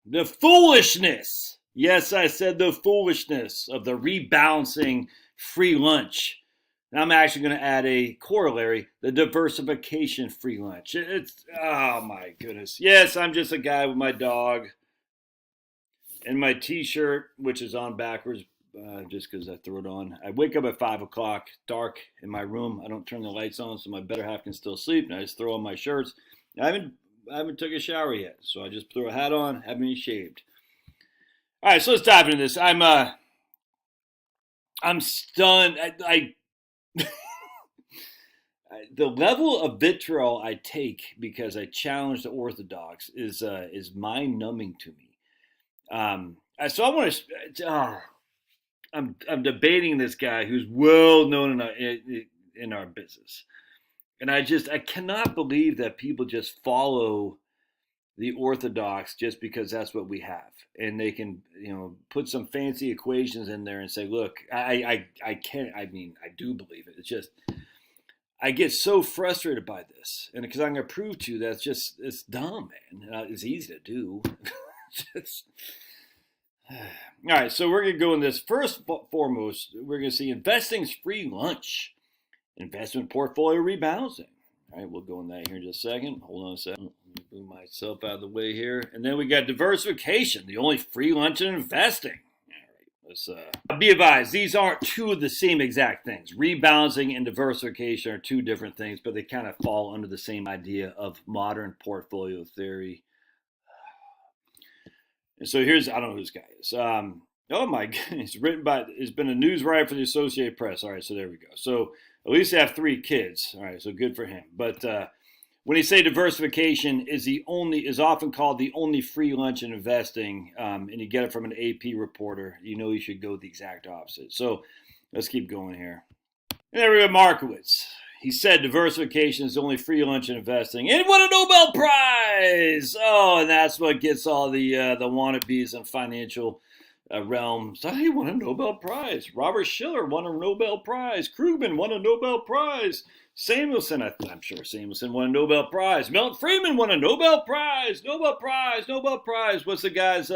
The foolishness. Yes, I said the foolishness of the rebalancing free lunch. And I'm actually going to add a corollary, the diversification free lunch. It's, oh my goodness. Yes, I'm just a guy with my dog and my t-shirt, which is on backwards just because I threw it on. I wake up at 5 o'clock, dark in my room. I don't turn the lights on so my better half can still sleep. And I just throw on my shirts. I haven't took a shower yet, so I just threw a hat on, haven't even shaved. All right, so let's dive into this. I'm stunned. The level of vitriol I take because I challenge the orthodox is mind-numbing to me. So I want to. I'm debating this guy who's well known in our business, and I cannot believe that people just follow the orthodox just because that's what we have, and they can put some fancy equations in there and say, look, I can't. I mean, I do believe it. It's just I get so frustrated by this, and because I'm going to prove to you that it's dumb, man. It's easy to do. Just, all right, so we're going to go in this. First foremost, we're going to see investing's free lunch, investment portfolio rebalancing. All right, we'll go in that here in just a second. Hold on a second. Let me move myself out of the way here. And then we got diversification, the only free lunch in investing. Let's be advised, these aren't two of the same exact things. Rebalancing and diversification are two different things, but they kind of fall under the same idea of modern portfolio theory. And so here's, I don't know who this guy is. Oh my goodness, it's been a news writer for the Associated Press. All right, so there we go. So at least they have 3 kids. All right, so good for him. But when he say diversification is often called the only free lunch in investing, and you get it from an AP reporter, you should go the exact opposite. So let's keep going here. And there we go, Markowitz. He said diversification is the only free lunch in investing, and won a Nobel Prize. Oh, and that's what gets all the wannabes in financial realm. So he won a Nobel Prize. Robert Shiller won a Nobel Prize. Krugman won a Nobel Prize. Samuelson, I'm sure Samuelson won a Nobel Prize. Milton Friedman won a Nobel Prize. Nobel Prize. Nobel Prize. What's the guy's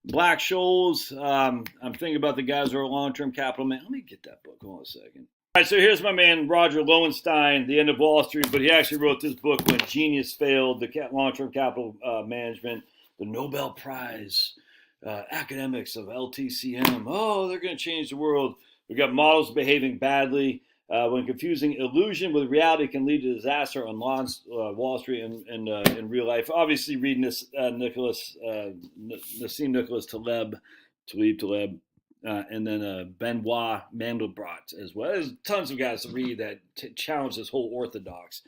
Black Scholes? I'm thinking about the guys who are long-term capital man. Let me get that book. Hold on a second. All right, so here's my man Roger Lowenstein, The End of Wall Street, but he actually wrote this book when genius failed, the long-term capital management, the Nobel Prize, academics of LTCM. Oh, they're going to change the world. We've got models behaving badly. When confusing illusion with reality can lead to disaster on Wall Street and in real life. Obviously, reading this Nassim Nicholas Taleb, and then Benoit Mandelbrot as well. There's tons of guys to read that challenge this whole orthodox.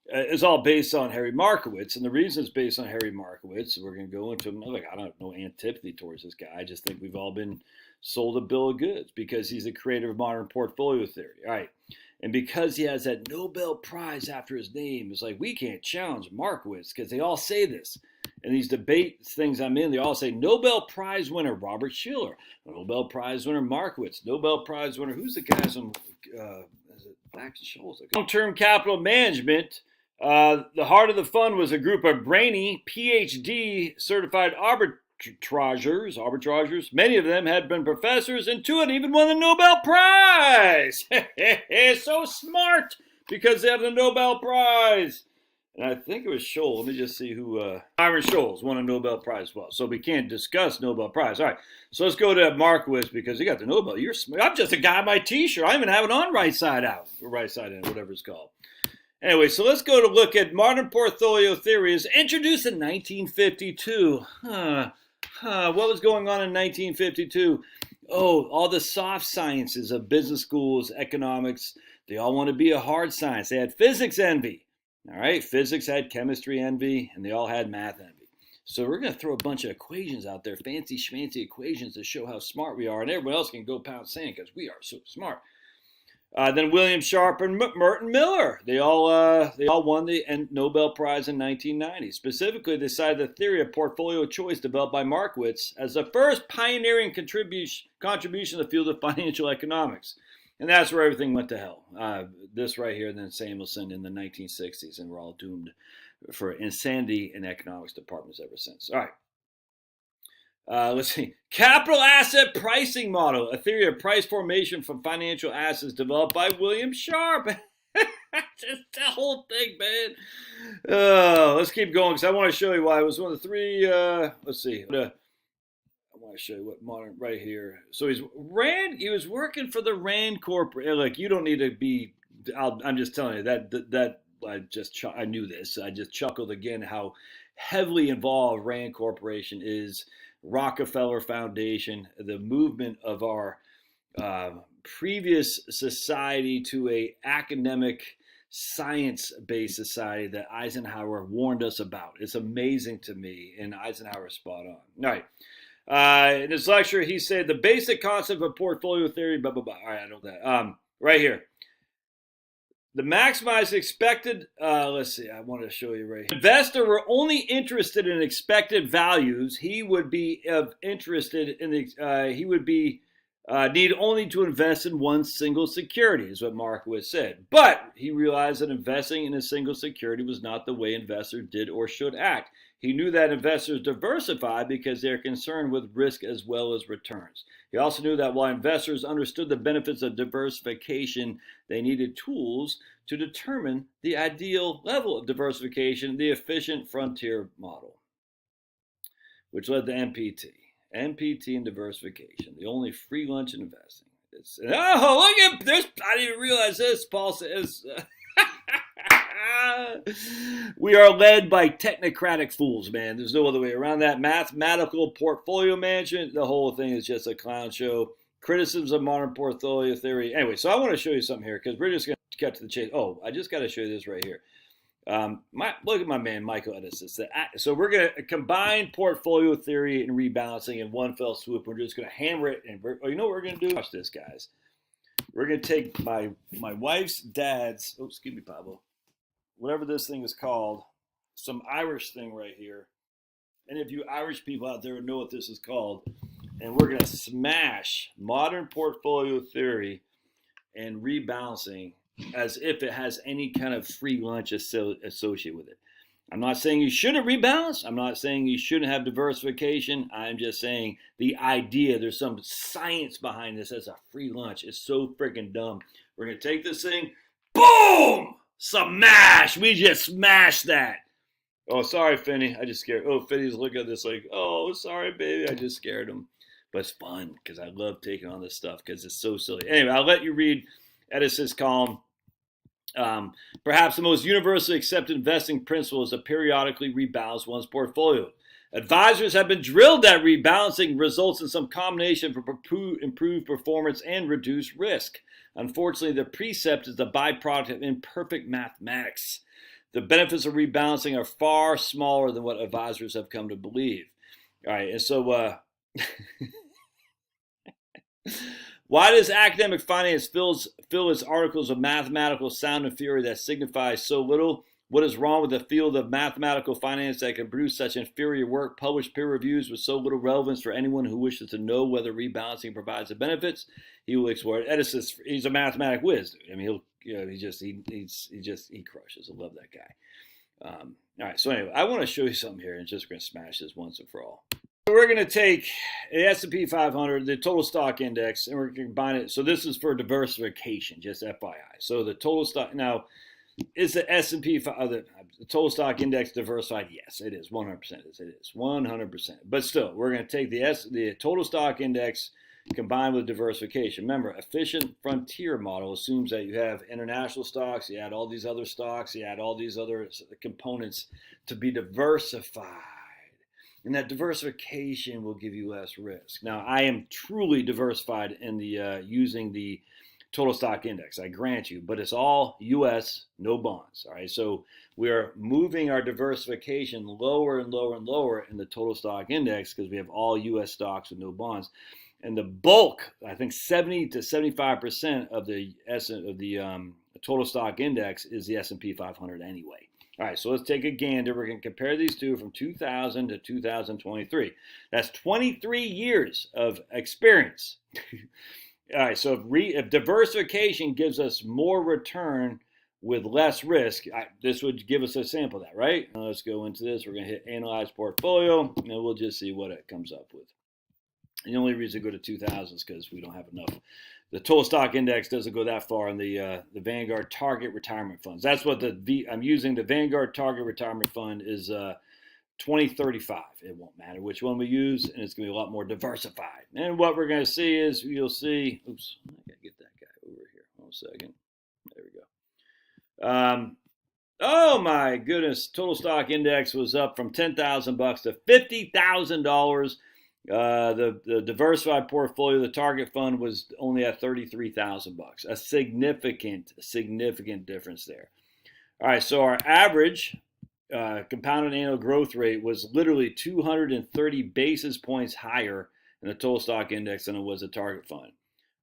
It's all based on Harry Markowitz, and the reason it's based on Harry Markowitz, we're going to go into I don't have no antipathy towards this guy. I just think we've all been sold a bill of goods because he's the creator of modern portfolio theory. All right. And because he has that Nobel Prize after his name, it's like we can't challenge Markowitz because they all say this. And these debate things I'm in, they all say Nobel Prize winner Robert Shiller, Nobel Prize winner Markowitz, Nobel Prize winner, who's the guys on is it Black Scholes? Long-term capital management. The heart of the fund was a group of brainy PhD certified arbitrageurs. Many of them had been professors, and 2 had even won the Nobel Prize. So smart because they have the Nobel Prize. And I think it was Scholl. Let me just see who. Byron Scholes won a Nobel Prize as well. So we can't discuss Nobel Prize. All right. So let's go to Markowitz because he got the Nobel. I'm just a guy in my T-shirt. I even have it on right side out, or right side in, whatever it's called. Anyway, so let's go to look at modern portfolio theory. Is introduced in 1952. What was going on in 1952? Oh, all the soft sciences of business schools, economics, they all want to be a hard science. They had physics envy. All right, physics had chemistry envy, and they all had math envy. So we're going to throw a bunch of equations out there, fancy schmancy equations to show how smart we are, and everyone else can go pound sand because we are so smart. Then William Sharp and Merton Miller, they all won the Nobel Prize in 1990. Specifically, they cited the theory of portfolio choice developed by Markowitz as the first pioneering contribution to the field of financial economics. And that's where everything went to hell. This right here, then Samuelson in the 1960s, and we're all doomed for insanity in economics departments ever since. All right. Let's see. Capital asset pricing model, a theory of price formation from financial assets developed by William Sharp. Just the whole thing, man. Let's keep going because I want to show you why it was one of the three. Let's see. I want to show you what modern right here. So he was working for the Rand Corporation. Like, you don't need to be. I'm just telling you that I knew this. I just chuckled again how heavily involved Rand Corporation is. Rockefeller Foundation, the movement of our previous society to a academic, science-based society that Eisenhower warned us about. It's amazing to me, and Eisenhower's spot on. All right. In his lecture, he said the basic concept of portfolio theory, blah, blah, blah. All right, I know that. Right here. The maximized expected, let's see, I want to show you right here. If an investor were only interested in expected values, he would be interested in need only to invest in one single security, is what Markowitz said. But he realized that investing in a single security was not the way investors did or should act. He knew that investors diversify because they're concerned with risk as well as returns. He also knew that while investors understood the benefits of diversification, they needed tools to determine the ideal level of diversification, the efficient frontier model, which led to MPT. MPT and diversification, the only free lunch in investing. Look at this. I didn't even realize this. Paul says, we are led by technocratic fools, man. There's no other way around that. Mathematical portfolio management, the whole thing is just a clown show. Criticisms of modern portfolio theory. Anyway, so I want to show you something here because we're just going to cut to the chase. Oh, I just got to show you this right here. Look at my man, Michael Edison. So we're going to combine portfolio theory and rebalancing in one fell swoop. We're just going to hammer it. And you know what we're going to do? Watch this, guys. We're going to take my wife's dad's, excuse me, Pablo, whatever this thing is called, some Irish thing right here. Any of you Irish people out there would know what this is called. And we're going to smash modern portfolio theory and rebalancing as if it has any kind of free lunch associated with it. I'm not saying you shouldn't rebalance. I'm not saying you shouldn't have diversification. I'm just saying the idea, there's some science behind this as a free lunch. It's so freaking dumb. We're going to take this thing, boom, smash. We just smashed that. Oh, sorry, Finney. I just scared. Oh, Finney's looking at this like, oh, sorry, baby. I just scared him. But it's fun because I love taking on this stuff because it's so silly. Anyway, I'll let you read Edison's column. Perhaps the most universally accepted investing principle is to periodically rebalance one's portfolio. Advisors have been drilled that rebalancing results in some combination for improved performance and reduced risk. Unfortunately, the precept is the byproduct of imperfect mathematics. The benefits of rebalancing are far smaller than what advisors have come to believe. All right, and so why does academic finance fill its articles of mathematical sound and theory that signifies so little? What is wrong with the field of mathematical finance that can produce such inferior work, publish peer reviews with so little relevance for anyone who wishes to know whether rebalancing provides the benefits? He will explore it. Edison, he's a mathematic whiz, dude. I mean, he crushes. I love that guy. All right, so anyway, I want to show you something here, and just going to smash this once and for all. So we're going to take the S&P 500, the total stock index, and we're going to combine it. So this is for diversification, just FYI. So the total stock, now, is the S&P, the total stock index diversified? Yes, it is. 100% it is. 100%. But still, we're going to take the total stock index combined with diversification. Remember, efficient frontier model assumes that you have international stocks, you add all these other stocks, you add all these other components to be diversified. And that diversification will give you less risk. Now, I am truly diversified in the using the total stock index, I grant you, but it's all U.S., no bonds. All right, so we are moving our diversification lower and lower and lower in the total stock index because we have all U.S. stocks with no bonds. And the bulk, I think 70 to 75% of the total stock index is the S&P 500 anyway. All right, so let's take a gander. We're going to compare these two from 2000 to 2023. That's 23 years of experience. All right, so if diversification gives us more return with less risk, this would give us a sample of that, right? Now let's go into this. We're going to hit Analyze Portfolio, and we'll just see what it comes up with. The only reason to go to 2000 is because we don't have enough. The total stock index doesn't go that far in the Vanguard Target Retirement Funds. That's what I'm using. The Vanguard Target Retirement Fund is 2035. It won't matter which one we use, and it's going to be a lot more diversified. And what we're going to see is you'll see. Oops, I got to get that guy over here. 1 second. There we go. Oh my goodness! Total stock index was up from $10,000 to $50,000. The diversified portfolio, the target fund, was only at $33,000. A significant difference there. All right, so our average compounded annual growth rate was literally 230 basis points higher in the total stock index than it was a target fund.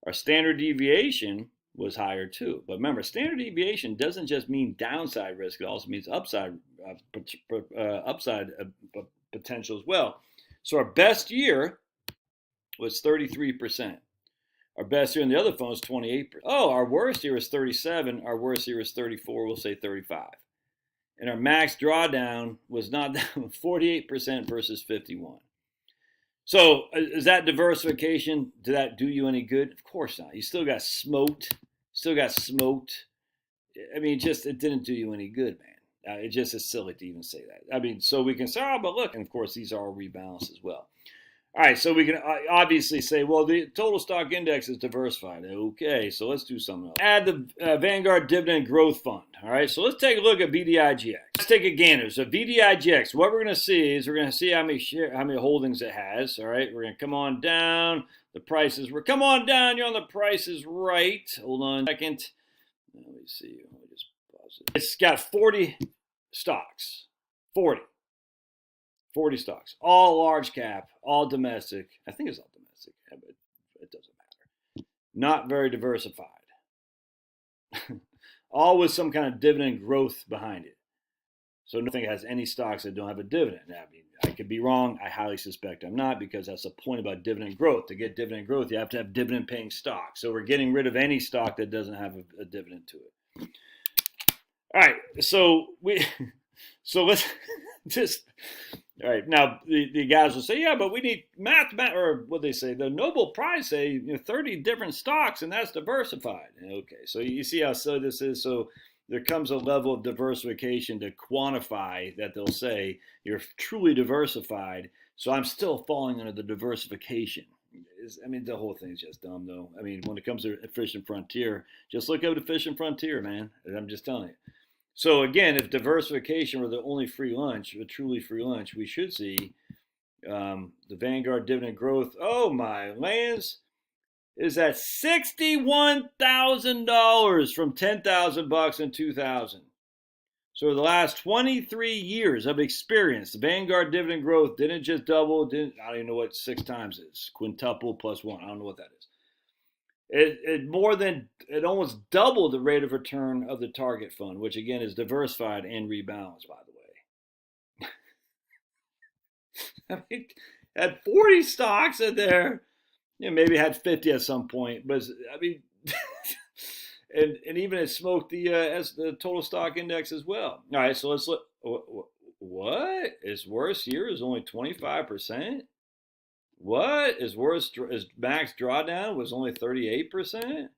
Our standard deviation was higher too. But remember, standard deviation doesn't just mean downside risk; it also means upside potential as well. So our best year was 33%. Our best year in the other fund was 28%. Oh, our worst year was 37. Our worst year was 34. We'll say 35. And our max drawdown was not down 48% versus 51. So is that diversification? Did that do you any good? Of course not. You still got smoked. I mean, it didn't do you any good, man. It just is silly to even say that. I mean, so we can say, oh, but look, and of course, these are all rebalanced as well. All right, so we can obviously say, well, the total stock index is diversified. Okay, so let's do something else. Add the Vanguard Dividend Growth Fund. All right, so let's take a look at VDIGX. Let's take a gander. So VDIGX, what we're going to see is we're going to see how many holdings it has. All right, we're going to come on down. The prices were come on down. You're on the prices right. Hold on a second. Let me see. Let me just pause it. It's got 40 stocks. 40 stocks. All large cap, all domestic. I think it's all domestic, but it doesn't matter. Not very diversified. All with some kind of dividend growth behind it. So nothing has any stocks that don't have a dividend. I mean, I could be wrong. I highly suspect I'm not, because that's the point about dividend growth. To get dividend growth, you have to have dividend paying stock. So we're getting rid of any stock that doesn't have a dividend to it. All right, so let's just, all right, now the guys will say, yeah, but we need or what they say, the Nobel Prize say 30 different stocks, and that's diversified. Okay, so you see how silly this is. So there comes a level of diversification to quantify that they'll say you're truly diversified. So I'm still falling under the diversification. I mean, the whole thing's just dumb, though. I mean, when it comes to Efficient Frontier, just look up Efficient Frontier, man. I'm just telling you. So again, if diversification were the only free lunch, a truly free lunch, we should see the Vanguard Dividend Growth. Oh my lands, is at $61,000 from $10,000 in 2000. So the last 23 years of experience, the Vanguard Dividend Growth didn't just double. I don't even know what 6 times is. Quintuple plus 1. I don't know what that is. It almost doubled the rate of return of the target fund, which again is diversified and rebalanced, by the way. I mean, had 40 stocks in there. Maybe had 50 at some point, but I mean, and even it smoked the total stock index as well. All right, so let's look. What? Its worst year is only 25%. What? Its max drawdown was only 38%.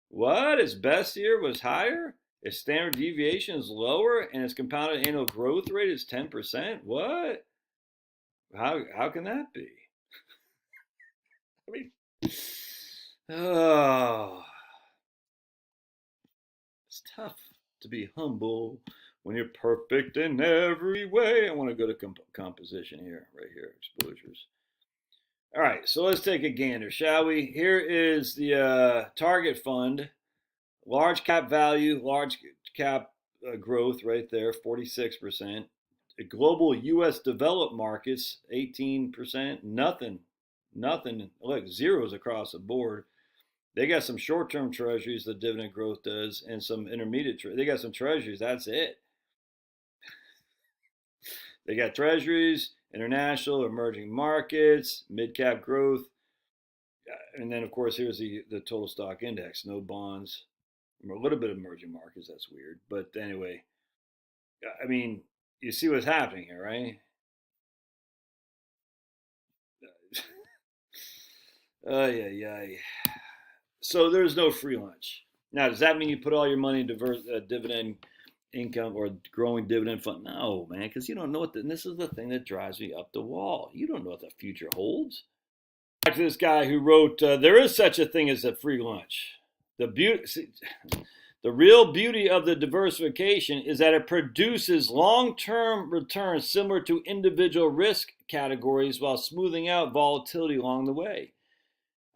What? Its best year was higher. Its standard deviation is lower, and its compounded annual growth rate is 10%. What? How can that be? I mean, oh, it's tough to be humble when you're perfect in every way. I want to go to composition here, right here, exposures. All right, so let's take a gander, shall we? Here is the target fund, large cap value, large cap growth right there, 46%. The global U.S. developed markets, 18%. Nothing. Look, zeros across the board. They got some short-term treasuries, the dividend growth does, and some intermediate. They got some treasuries. That's it. They got treasuries, international, emerging markets, mid-cap growth. And then, of course, here's the total stock index. No bonds. A little bit of emerging markets. That's weird. But anyway, I mean, you see what's happening here, right? Yeah. So there's no free lunch. Now, does that mean you put all your money in dividend income or growing dividend fund? No, man, because you don't know and this is the thing that drives me up the wall. You don't know what the future holds. Back to this guy who wrote, there is such a thing as a free lunch. The real beauty of the diversification is that it produces long-term returns similar to individual risk categories while smoothing out volatility along the way.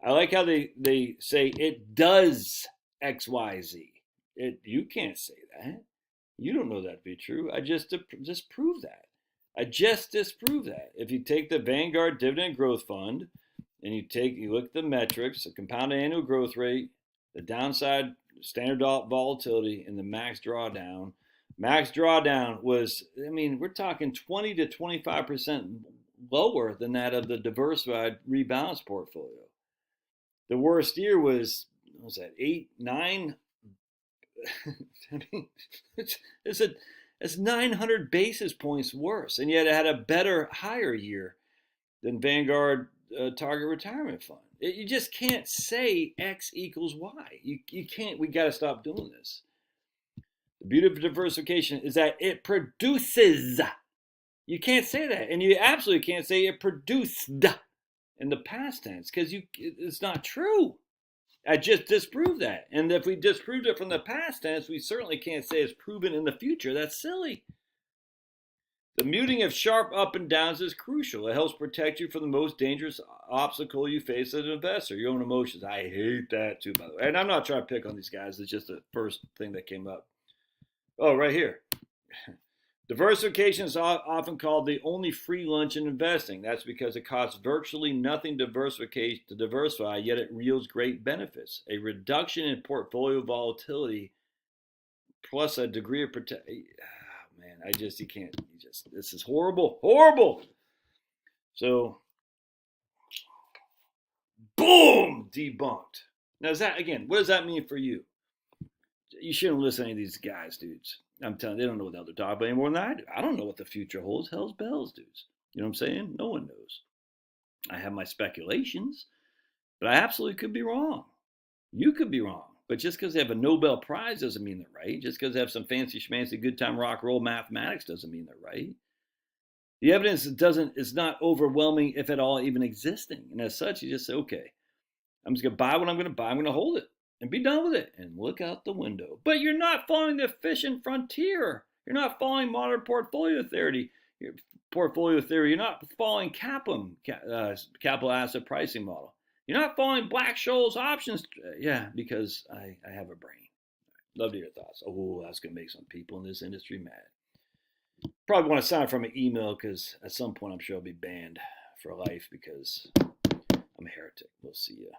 I like how they say it does XYZ. You can't say that. You don't know that to be true. I just disproved that. I just disproved that. If you take the Vanguard Dividend Growth Fund and you look at the metrics, the compounded annual growth rate, the downside standard volatility, and the max drawdown. Max drawdown was, I mean, we're talking 20 to 25% lower than that of the diversified rebalanced portfolio. The worst year was, what was that, 8, 9? I mean, it's 900 basis points worse, and yet it had a better, higher year than Vanguard Target Retirement Fund. You just can't say X equals Y. You can't. We got to stop doing this. The beauty of diversification is that it produces. You can't say that, and you absolutely can't say it produced in the past tense because it's not true. I just disproved that, and if we disproved it from the past tense, we certainly can't say it's proven in the future. That's silly. The muting of sharp up and downs is crucial. It helps protect you from the most dangerous obstacle you face as an investor, your own emotions. I hate that too, by the way. And I'm not trying to pick on these guys. It's just the first thing that came up. Oh, right here. Diversification is often called the only free lunch in investing. That's because it costs virtually nothing to diversify, yet it yields great benefits. A reduction in portfolio volatility plus a degree of protection. Man, this is horrible. So, boom, debunked. Now, what does that mean for you? You shouldn't listen to any of these guys, dudes. I'm telling you, they don't know what the hell they're talking about any more than I do. I don't know what the future holds. Hell's bells, dudes. You know what I'm saying? No one knows. I have my speculations, but I absolutely could be wrong. You could be wrong. But just because they have a Nobel Prize doesn't mean they're right. Just because they have some fancy schmancy good time rock roll mathematics doesn't mean they're right. The evidence is not overwhelming, if at all, even existing. And as such, you just say, okay, I'm just going to buy what I'm going to buy. I'm going to hold it and be done with it and look out the window. But you're not following the efficient frontier. You're not following modern portfolio theory. You're not following CAPM, capital asset pricing model. You're not following Black-Scholes options. Yeah, because I have a brain. Love to hear your thoughts. Oh, that's going to make some people in this industry mad. Probably want to sign up from an email because at some point I'm sure I'll be banned for life because I'm a heretic. We'll see ya.